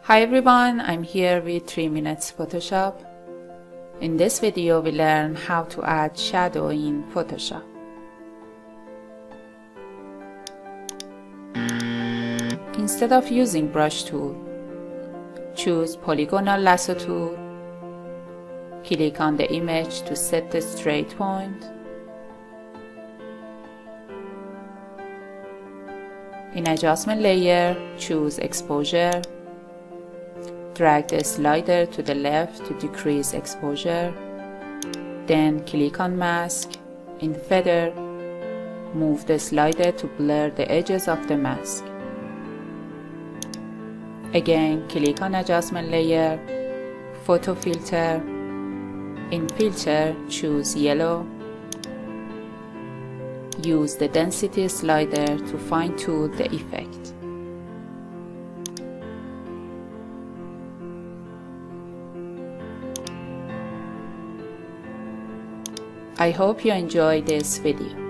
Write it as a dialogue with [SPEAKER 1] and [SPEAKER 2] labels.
[SPEAKER 1] Hi everyone, I'm here with 3 Minutes Photoshop. In this video we learn how to add shadow in Photoshop. Instead of using brush tool, choose polygonal lasso tool, click on the image to set the straight point. In adjustment layer, choose exposure. Drag the slider to the left to decrease exposure. Then click on mask. In feather, move the slider to blur the edges of the mask. Again, click on adjustment layer, photo filter. In filter, choose yellow. Use the density slider to fine-tune the effect. I hope you enjoyed this video.